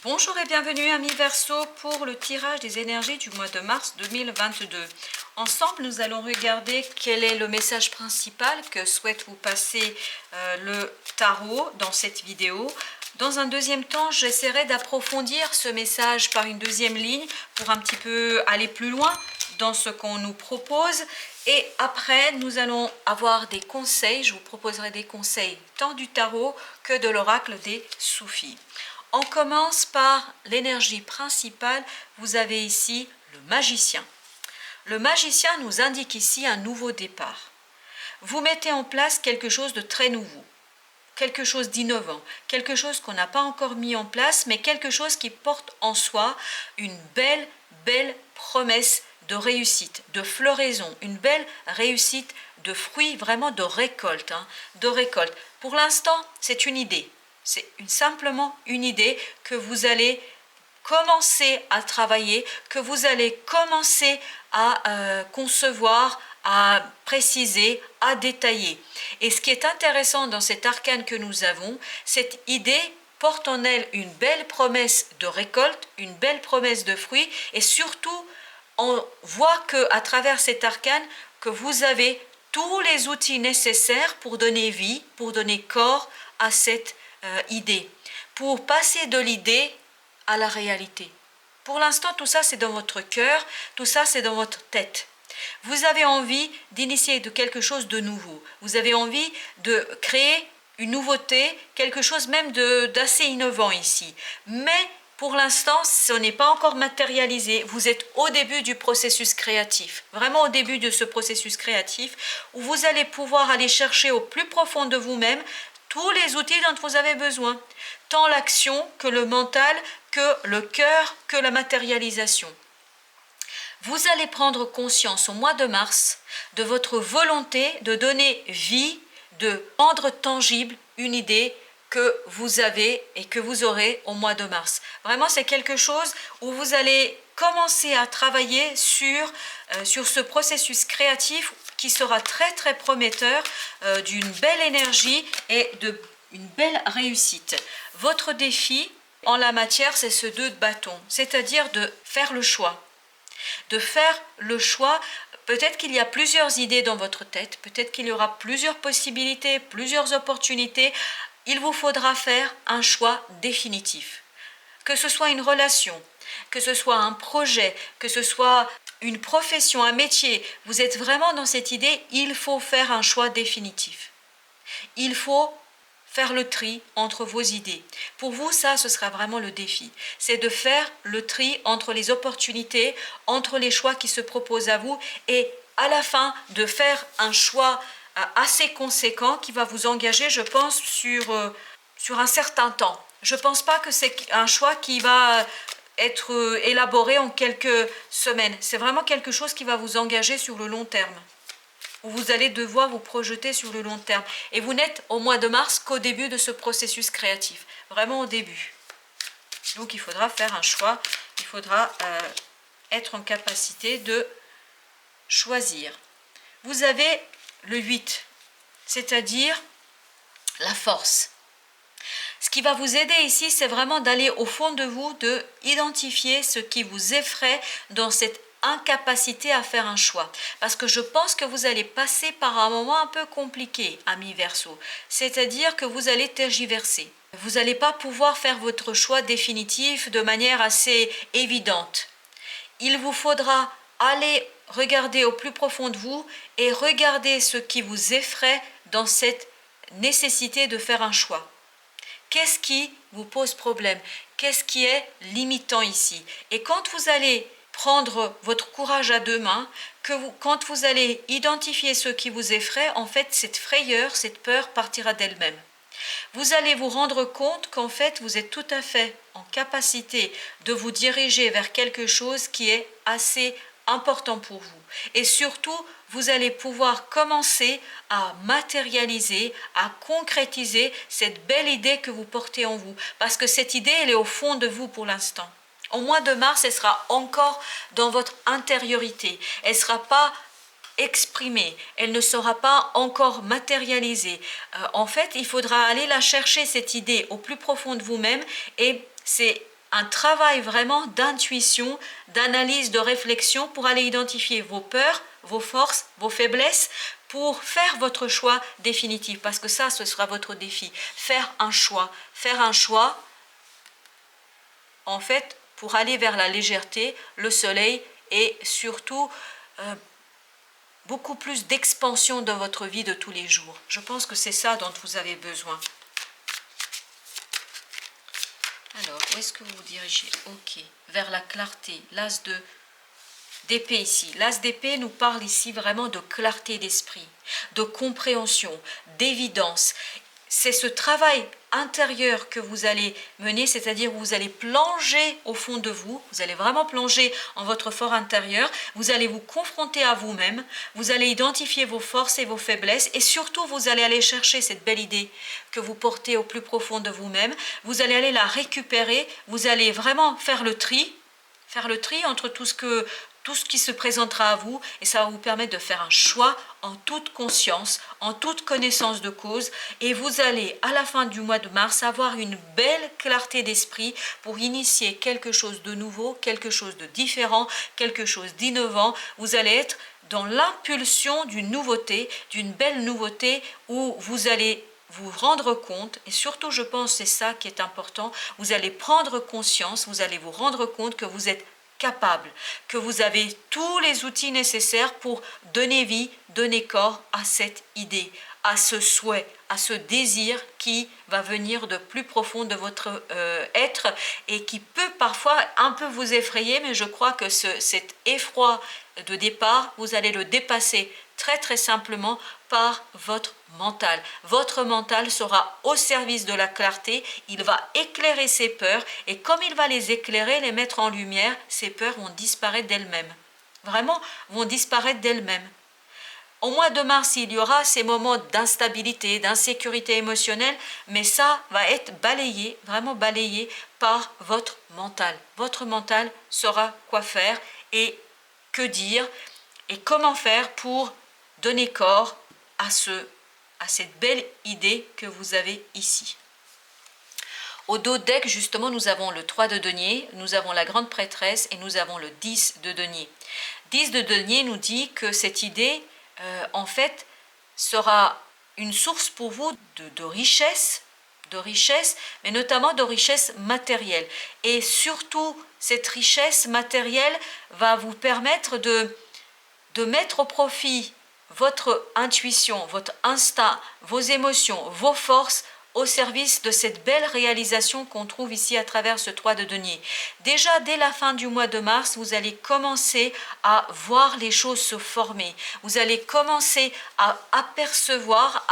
Bonjour et bienvenue amis Verseau pour le tirage des énergies du mois de mars 2022. Ensemble, nous allons regarder quel est le message principal que souhaite vous passer le tarot dans cette vidéo. Dans un deuxième temps, j'essaierai d'approfondir ce message par une deuxième ligne pour un petit peu aller plus loin dans ce qu'on nous propose. Et après, nous allons avoir des conseils. Je vous proposerai des conseils tant du tarot que de l'oracle des soufis. On commence par l'énergie principale. Vous avez ici le magicien. Le magicien nous indique ici un nouveau départ. Vous mettez en place quelque chose de très nouveau, quelque chose d'innovant, quelque chose qu'on n'a pas encore mis en place, mais quelque chose qui porte en soi une belle promesse de réussite, de floraison, une belle réussite de fruits, vraiment de récolte, de récolte. Pour l'instant, c'est une idée. C'est simplement une idée que vous allez commencer à travailler, que vous allez commencer à concevoir, à préciser, à détailler. Et ce qui est intéressant dans cet arcane que nous avons, cette idée porte en elle une belle promesse de récolte, une belle promesse de fruits, et surtout, on voit qu'à travers cet arcane, que vous avez tous les outils nécessaires pour donner vie, pour donner corps à cette idée, pour passer de l'idée à la réalité. Pour l'instant, tout ça c'est dans votre cœur, tout ça c'est dans votre tête. Vous avez envie d'initier de quelque chose de nouveau, vous avez envie de créer une nouveauté, quelque chose même d'assez innovant ici. Mais pour l'instant, ce n'est pas encore matérialisé. Vous êtes au début du processus créatif, vraiment au début de ce processus créatif, où vous allez pouvoir aller chercher au plus profond de vous-même tous les outils dont vous avez besoin, tant l'action que le mental, que le cœur, que la matérialisation. Vous allez prendre conscience au mois de mars de votre volonté de donner vie, de rendre tangible une idée que vous avez et que vous aurez au mois de mars. Vraiment, c'est quelque chose où vous allez commencer à travailler sur ce processus créatif qui sera très prometteur, d'une belle énergie et d'une belle réussite. Votre défi en la matière, c'est ce 2 de bâton, c'est-à-dire de faire le choix. De faire le choix. Peut-être qu'il y a plusieurs idées dans votre tête, peut-être qu'il y aura plusieurs possibilités, plusieurs opportunités. Il vous faudra faire un choix définitif. Que ce soit une relation, que ce soit un projet, que ce soit une profession, un métier, vous êtes vraiment dans cette idée, il faut faire un choix définitif. Il faut faire le tri entre vos idées. Pour vous, ça, ce sera vraiment le défi. C'est de faire le tri entre les opportunités, entre les choix qui se proposent à vous et à la fin de faire un choix assez conséquent qui va vous engager, je pense, sur un certain temps. Je ne pense pas que c'est un choix qui va être élaboré en quelques semaines. C'est vraiment quelque chose qui va vous engager sur le long terme, où vous allez devoir vous projeter sur le long terme. Et vous n'êtes au mois de mars qu'au début de ce processus créatif, vraiment au début. Donc il faudra faire un choix, il faudra être en capacité de choisir. Vous avez le 8, c'est-à-dire la force. Ce qui va vous aider ici, c'est vraiment d'aller au fond de vous, de identifier ce qui vous effraie dans cette incapacité à faire un choix. Parce que je pense que vous allez passer par un moment un peu compliqué, amis Verseau. C'est-à-dire que vous allez tergiverser. Vous n'allez pas pouvoir faire votre choix définitif de manière assez évidente. Il vous faudra aller regarder au plus profond de vous et regarder ce qui vous effraie dans cette nécessité de faire un choix. Qu'est-ce qui vous pose problème? Qu'est-ce qui est limitant ici? Et quand vous allez prendre votre courage à deux mains, quand vous allez identifier ce qui vous effraie, en fait, cette frayeur, cette peur partira d'elle-même. Vous allez vous rendre compte qu'en fait, vous êtes tout à fait en capacité de vous diriger vers quelque chose qui est assez important pour vous. Et surtout, vous allez pouvoir commencer à matérialiser, à concrétiser cette belle idée que vous portez en vous. Parce que cette idée, elle est au fond de vous pour l'instant. Au mois de mars, elle sera encore dans votre intériorité. Elle ne sera pas exprimée, elle ne sera pas encore matérialisée. En fait, il faudra aller la chercher, cette idée, au plus profond de vous-même, et c'est un travail vraiment d'intuition, d'analyse, de réflexion pour aller identifier vos peurs, vos forces, vos faiblesses, pour faire votre choix définitif. Parce que ça, ce sera votre défi. Faire un choix. Faire un choix, en fait, pour aller vers la légèreté, le soleil et surtout beaucoup plus d'expansion dans votre vie de tous les jours. Je pense que c'est ça dont vous avez besoin. Alors, où est-ce que vous vous dirigez? Ok, vers la clarté. L'as d'épée ici. L'as d'épée nous parle ici vraiment de clarté d'esprit, de compréhension, d'évidence. C'est ce travail intérieur que vous allez mener, c'est-à-dire vous allez plonger au fond de vous, vous allez vraiment plonger en votre fort intérieur, vous allez vous confronter à vous-même, vous allez identifier vos forces et vos faiblesses et surtout vous allez aller chercher cette belle idée que vous portez au plus profond de vous-même, vous allez aller la récupérer, vous allez vraiment faire le tri entre tout ce qui se présentera à vous et ça va vous permettre de faire un choix en toute conscience, en toute connaissance de cause et vous allez à la fin du mois de mars avoir une belle clarté d'esprit pour initier quelque chose de nouveau, quelque chose de différent, quelque chose d'innovant. Vous allez être dans l'impulsion d'une nouveauté, d'une belle nouveauté où vous allez vous rendre compte, et surtout je pense c'est ça qui est important, vous allez prendre conscience, vous allez vous rendre compte que vous êtes capable, que vous avez tous les outils nécessaires pour donner vie, donner corps à cette idée, à ce souhait, à ce désir qui va venir de plus profond de votre être et qui peut parfois un peu vous effrayer, mais je crois que cet effroi de départ, vous allez le dépasser très simplement par votre mental. Votre mental sera au service de la clarté, il va éclairer ses peurs et comme il va les éclairer, les mettre en lumière, ces peurs vont disparaître d'elles-mêmes. Vraiment, vont disparaître d'elles-mêmes. Au mois de mars, il y aura ces moments d'instabilité, d'insécurité émotionnelle, mais ça va être balayé, vraiment balayé par votre mental. Votre mental saura quoi faire et que dire et comment faire pour donner corps à cette belle idée que vous avez ici. Au dos deck, justement, nous avons le 3 de denier, nous avons la grande prêtresse et nous avons le 10 de denier. 10 de denier nous dit que cette idée, en fait, sera une source pour vous de richesse, mais notamment de richesse matérielle. Et surtout, cette richesse matérielle va vous permettre de mettre au profit votre intuition, votre instinct, vos émotions, vos forces au service de cette belle réalisation qu'on trouve ici à travers ce 3 de denier. Déjà, dès la fin du mois de mars, vous allez commencer à voir les choses se former. Vous allez commencer à percevoir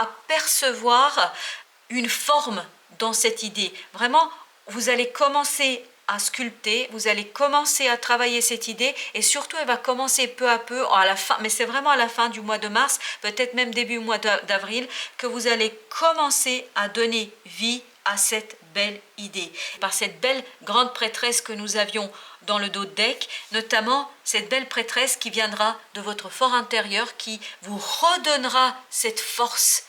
une forme dans cette idée. Vraiment, vous allez commencer à sculpter, vous allez commencer à travailler cette idée et surtout elle va commencer peu à peu à la fin, mais c'est vraiment à la fin du mois de mars, peut-être même début mois d'avril, que vous allez commencer à donner vie à cette belle idée. Par cette belle grande prêtresse que nous avions dans le dos de deck, notamment cette belle prêtresse qui viendra de votre fort intérieur, qui vous redonnera cette force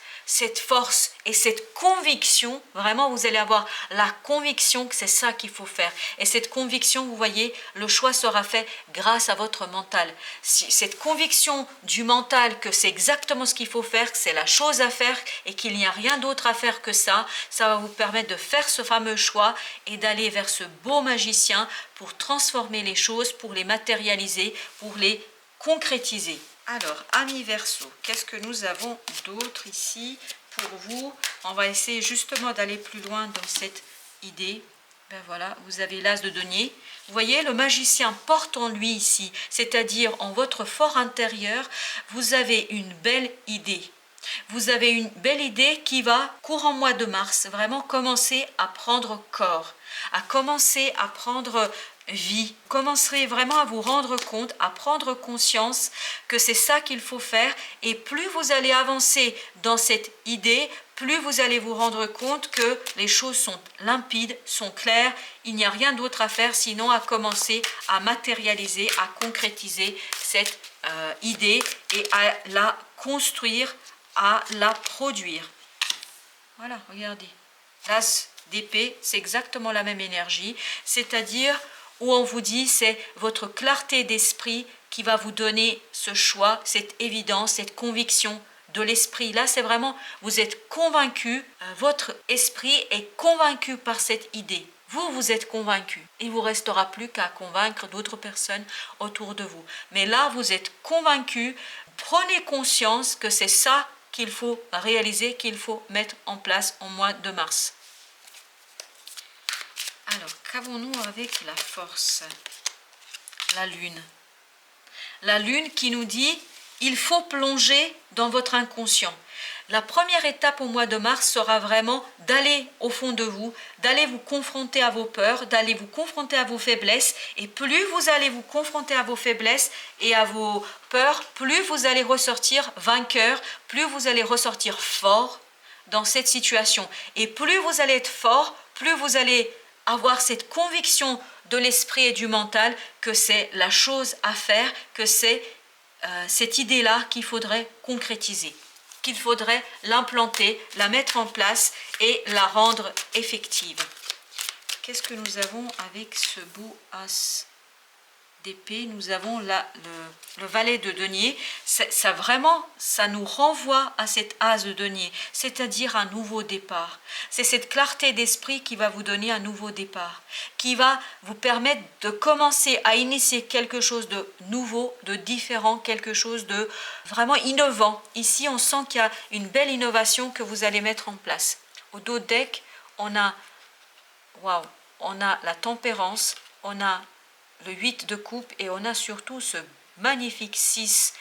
et cette conviction, vraiment vous allez avoir la conviction que c'est ça qu'il faut faire. Et cette conviction, vous voyez, le choix sera fait grâce à votre mental. Cette conviction du mental que c'est exactement ce qu'il faut faire, que c'est la chose à faire et qu'il n'y a rien d'autre à faire que ça va vous permettre de faire ce fameux choix et d'aller vers ce beau magicien pour transformer les choses, pour les matérialiser, pour les concrétiser. Alors, amis Verseau, qu'est-ce que nous avons d'autre ici pour vous? On va essayer justement d'aller plus loin dans cette idée. Ben voilà, vous avez l'as de denier. Vous voyez, le magicien porte en lui ici, c'est-à-dire en votre fort intérieur, vous avez une belle idée. Vous avez une belle idée qui va, courant mois de mars, vraiment commencer à prendre corps, à commencer à prendre vie. Vous commencerez vraiment à vous rendre compte, à prendre conscience que c'est ça qu'il faut faire. Et plus vous allez avancer dans cette idée, plus vous allez vous rendre compte que les choses sont limpides, sont claires. Il n'y a rien d'autre à faire sinon à commencer à matérialiser, à concrétiser cette idée et à la construire, à la produire. Voilà, regardez. L'as d'épée, c'est exactement la même énergie, c'est-à-dire où on vous dit c'est votre clarté d'esprit qui va vous donner ce choix, cette évidence, cette conviction de l'esprit. Là, c'est vraiment, vous êtes convaincu, votre esprit est convaincu par cette idée. Vous êtes convaincu. Il ne vous restera plus qu'à convaincre d'autres personnes autour de vous. Mais là, vous êtes convaincu. Prenez conscience que c'est ça qu'il faut réaliser, qu'il faut mettre en place au mois de mars. Alors, qu'avons-nous avec la force? La lune. La lune qui nous dit, il faut plonger dans votre inconscient. La première étape au mois de mars sera vraiment d'aller au fond de vous, d'aller vous confronter à vos peurs, d'aller vous confronter à vos faiblesses. Et plus vous allez vous confronter à vos faiblesses et à vos peurs, plus vous allez ressortir vainqueur, plus vous allez ressortir fort dans cette situation. Et plus vous allez être fort, plus vous allez avoir cette conviction de l'esprit et du mental que c'est la chose à faire, que c'est cette idée-là qu'il faudrait concrétiser, qu'il faudrait l'implanter, la mettre en place et la rendre effective. Qu'est-ce que nous avons avec ce beau as d'épée? Nous avons là le valet de denier. Ça vraiment, ça nous renvoie à cet as de denier, c'est-à-dire un nouveau départ. C'est cette clarté d'esprit qui va vous donner un nouveau départ, qui va vous permettre de commencer à initier quelque chose de nouveau, de différent, quelque chose de vraiment innovant. Ici, on sent qu'il y a une belle innovation que vous allez mettre en place. Au dos deck, on a la tempérance, on a le 8 de coupe et on a surtout ce magnifique 6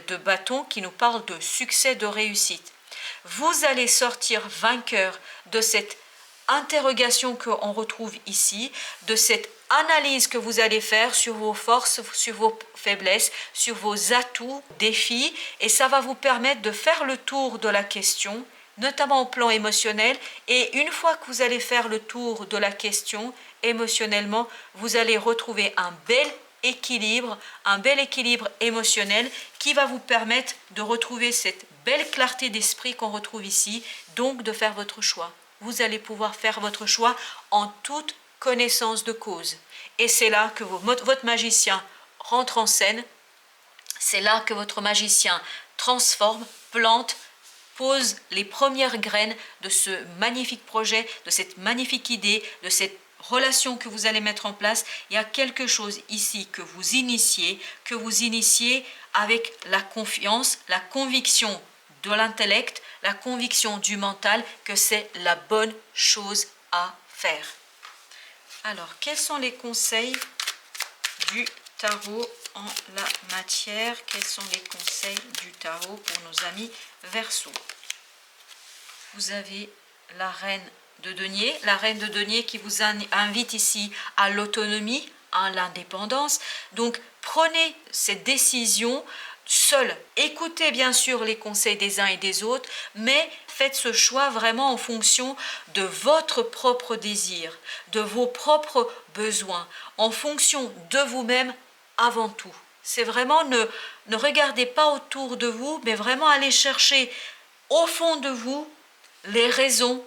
de bâton qui nous parle de succès, de réussite. Vous allez sortir vainqueur de cette interrogation qu'on retrouve ici, de cette analyse que vous allez faire sur vos forces, sur vos faiblesses, sur vos atouts, défis, et ça va vous permettre de faire le tour de la question, notamment au plan émotionnel, et une fois que vous allez faire le tour de la question, émotionnellement, vous allez retrouver un bel équilibre émotionnel qui va vous permettre de retrouver cette belle clarté d'esprit qu'on retrouve ici, donc de faire votre choix. Vous allez pouvoir faire votre choix en toute connaissance de cause. Et c'est là que votre magicien rentre en scène, c'est là que votre magicien transforme, plante, pose les premières graines de ce magnifique projet, de cette magnifique idée, de cette relation que vous allez mettre en place. Il y a quelque chose ici que vous initiez avec la confiance, la conviction de l'intellect, la conviction du mental que c'est la bonne chose à faire. Alors, quels sont les conseils du tarot en la matière? Quels sont les conseils du tarot pour nos amis Verseau? Vous avez la reine de denier qui vous invite ici à l'autonomie, à l'indépendance. Donc prenez cette décision seul. Écoutez bien sûr les conseils des uns et des autres, mais faites ce choix vraiment en fonction de votre propre désir, de vos propres besoins, en fonction de vous-même avant tout. C'est vraiment ne regardez pas autour de vous, mais vraiment aller chercher au fond de vous les raisons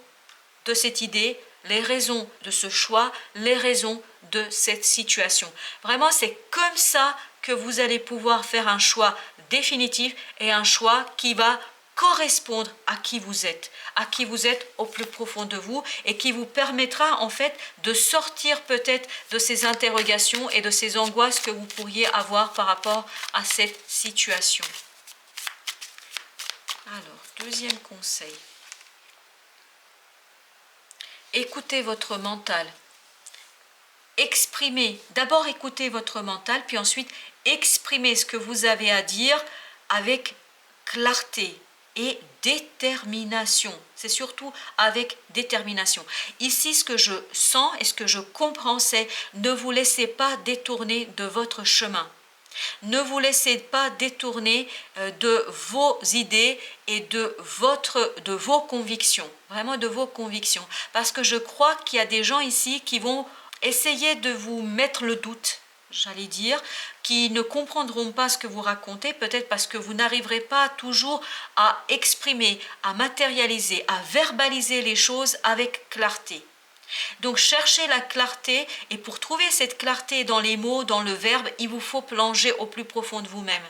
de cette idée, les raisons de ce choix, les raisons de cette situation. Vraiment, c'est comme ça que vous allez pouvoir faire un choix définitif et un choix qui va correspondre à qui vous êtes au plus profond de vous et qui vous permettra en fait de sortir peut-être de ces interrogations et de ces angoisses que vous pourriez avoir par rapport à cette situation. Alors, deuxième conseil. Écoutez votre mental. D'abord écoutez votre mental, puis ensuite exprimez ce que vous avez à dire avec clarté et détermination. C'est surtout avec détermination. Ici, ce que je sens et ce que je comprends, c'est ne vous laissez pas détourner de votre chemin. Ne vous laissez pas détourner de vos idées et de vos convictions, vraiment de vos convictions. Parce que je crois qu'il y a des gens ici qui vont essayer de vous mettre le doute, j'allais dire, qui ne comprendront pas ce que vous racontez, peut-être parce que vous n'arriverez pas toujours à exprimer, à matérialiser, à verbaliser les choses avec clarté. Donc cherchez la clarté, et pour trouver cette clarté dans les mots, dans le verbe, il vous faut plonger au plus profond de vous-même.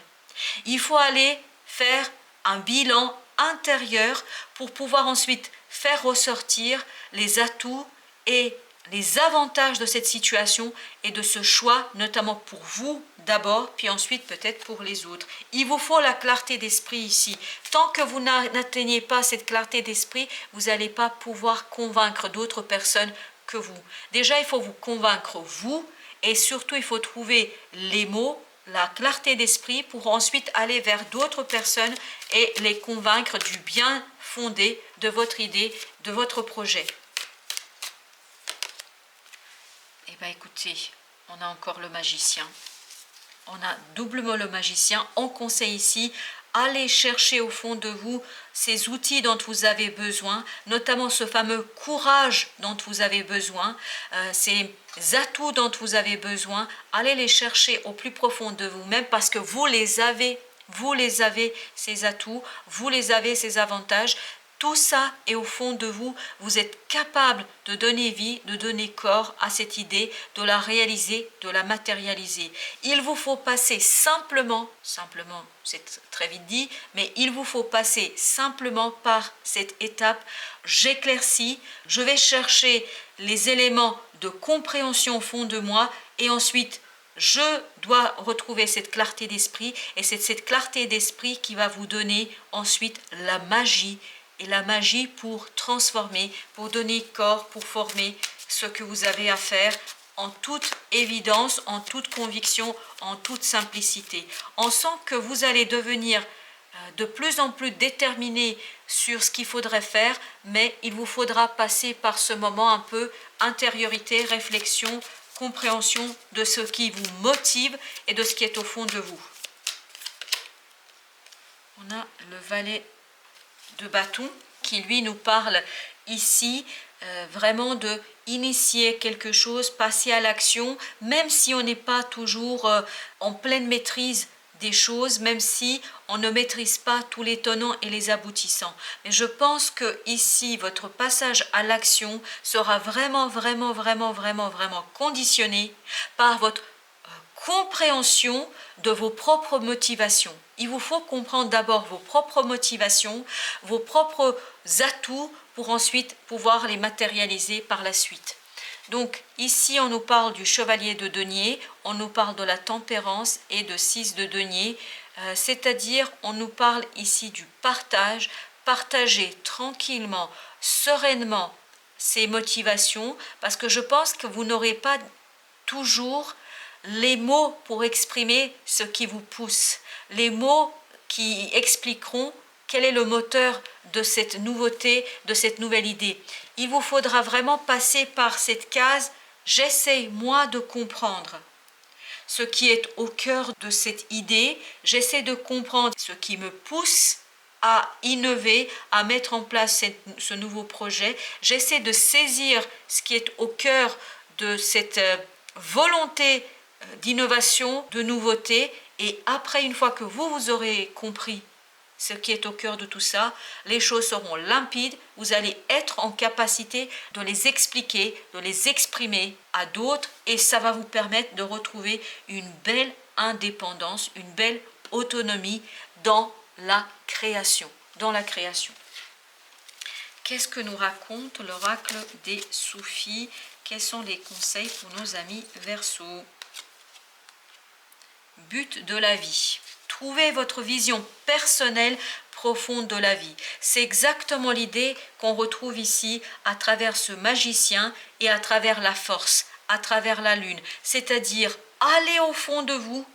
Il faut aller faire un bilan intérieur pour pouvoir ensuite faire ressortir les atouts et les avantages de cette situation et de ce choix, notamment pour vous d'abord, puis ensuite peut-être pour les autres. Il vous faut la clarté d'esprit ici. Tant que vous n'atteignez pas cette clarté d'esprit, vous n'allez pas pouvoir convaincre d'autres personnes que vous. Déjà, il faut vous convaincre vous, et surtout, il faut trouver les mots, la clarté d'esprit pour ensuite aller vers d'autres personnes et les convaincre du bien fondé de votre idée, de votre projet. Eh bien écoutez, on a encore le magicien. On a doublement le magicien. On conseille ici, allez chercher au fond de vous ces outils dont vous avez besoin, notamment ce fameux courage dont vous avez besoin, ces atouts dont vous avez besoin. Allez les chercher au plus profond de vous-même parce que vous les avez, ces atouts, vous les avez, ces avantages. Tout ça est au fond de vous, vous êtes capable de donner vie, de donner corps à cette idée, de la réaliser, de la matérialiser. Il vous faut passer simplement, c'est très vite dit, mais il vous faut passer simplement par cette étape. J'éclaircis, je vais chercher les éléments de compréhension au fond de moi et ensuite je dois retrouver cette clarté d'esprit et c'est cette clarté d'esprit qui va vous donner ensuite la magie. Et la magie pour transformer, pour donner corps, pour former ce que vous avez à faire en toute évidence, en toute conviction, en toute simplicité. On sent que vous allez devenir de plus en plus déterminé sur ce qu'il faudrait faire, mais il vous faudra passer par ce moment un peu intériorité, réflexion, compréhension de ce qui vous motive et de ce qui est au fond de vous. On a le valet de bâton qui lui nous parle ici vraiment de initier quelque chose, passer à l'action, même si on n'est pas toujours en pleine maîtrise des choses, même si on ne maîtrise pas tous les tenants et les aboutissants. Mais je pense que ici votre passage à l'action sera vraiment conditionné par votre compréhension de vos propres motivations. Il vous faut comprendre d'abord vos propres motivations, vos propres atouts pour ensuite pouvoir les matérialiser par la suite. Donc ici on nous parle du chevalier de denier, on nous parle de la tempérance et de 6 de denier, c'est-à-dire on nous parle ici du partage, partager tranquillement, sereinement ces motivations, parce que je pense que vous n'aurez pas toujours les mots pour exprimer ce qui vous pousse, les mots qui expliqueront quel est le moteur de cette nouveauté, de cette nouvelle idée. Il vous faudra vraiment passer par cette case « j'essaie moi de comprendre ce qui est au cœur de cette idée, j'essaie de comprendre ce qui me pousse à innover, à mettre en place ce nouveau projet, j'essaie de saisir ce qui est au cœur de cette volonté d'innovation, de nouveauté, et après, une fois que vous aurez compris ce qui est au cœur de tout ça, les choses seront limpides, vous allez être en capacité de les expliquer, de les exprimer à d'autres, et ça va vous permettre de retrouver une belle indépendance, une belle autonomie dans la création. Qu'est-ce que nous raconte l'oracle des Soufis? Quels sont les conseils pour nos amis Verseaux? But de la vie. Trouvez votre vision personnelle profonde de la vie. C'est exactement l'idée qu'on retrouve ici à travers ce magicien et à travers la force, à travers la lune. C'est-à-dire aller au fond de vous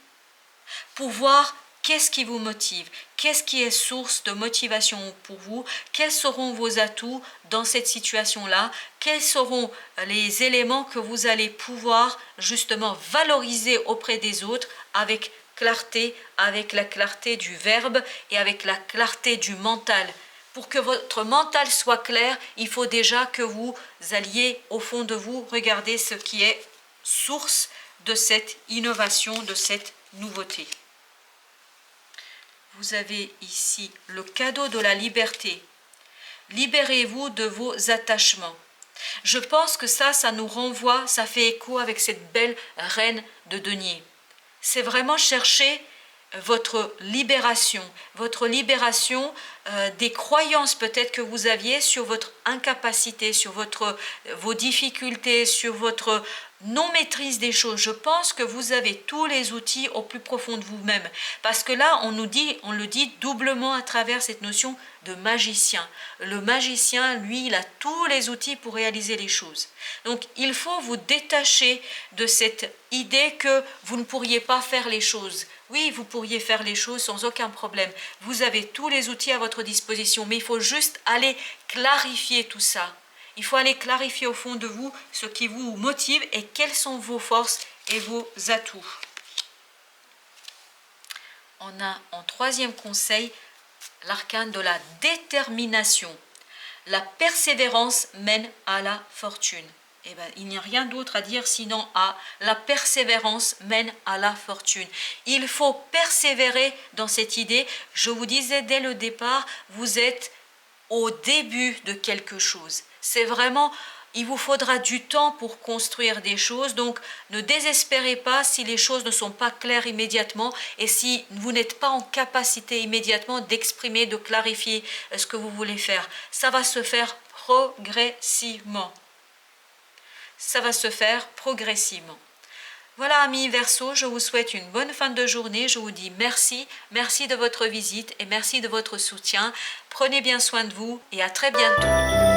pour voir qu'est-ce qui vous motive, qu'est-ce qui est source de motivation pour vous, quels seront vos atouts dans cette situation-là, quels seront les éléments que vous allez pouvoir justement valoriser auprès des autres avec clarté, avec la clarté du verbe et avec la clarté du mental. Pour que votre mental soit clair, il faut déjà que vous alliez au fond de vous regarder ce qui est source de cette innovation, de cette nouveauté. Vous avez ici le cadeau de la liberté. Libérez-vous de vos attachements. Je pense que ça nous renvoie, ça fait écho avec cette belle reine de denier. C'est vraiment chercher votre libération des croyances peut-être que vous aviez sur votre incapacité, sur vos difficultés, sur votre non-maîtrise des choses. Je pense que vous avez tous les outils au plus profond de vous-même. Parce que là, on le dit doublement à travers cette notion de magicien. Le magicien, lui, il a tous les outils pour réaliser les choses. Donc, il faut vous détacher de cette idée que vous ne pourriez pas faire les choses. Oui, vous pourriez faire les choses sans aucun problème. Vous avez tous les outils à votre disposition, mais il faut juste aller clarifier tout ça. Il faut aller clarifier au fond de vous ce qui vous motive et quelles sont vos forces et vos atouts. On a en troisième conseil l'arcane de la détermination. La persévérance mène à la fortune. Eh bien, il n'y a rien d'autre à dire sinon la persévérance mène à la fortune. Il faut persévérer dans cette idée. Je vous disais dès le départ, vous êtes au début de quelque chose. C'est vraiment, il vous faudra du temps pour construire des choses, donc ne désespérez pas si les choses ne sont pas claires immédiatement et si vous n'êtes pas en capacité immédiatement d'exprimer, de clarifier ce que vous voulez faire. Ça va se faire progressivement. Ça va se faire progressivement. Voilà, amis Verseau, je vous souhaite une bonne fin de journée. Je vous dis merci de votre visite et merci de votre soutien. Prenez bien soin de vous et à très bientôt.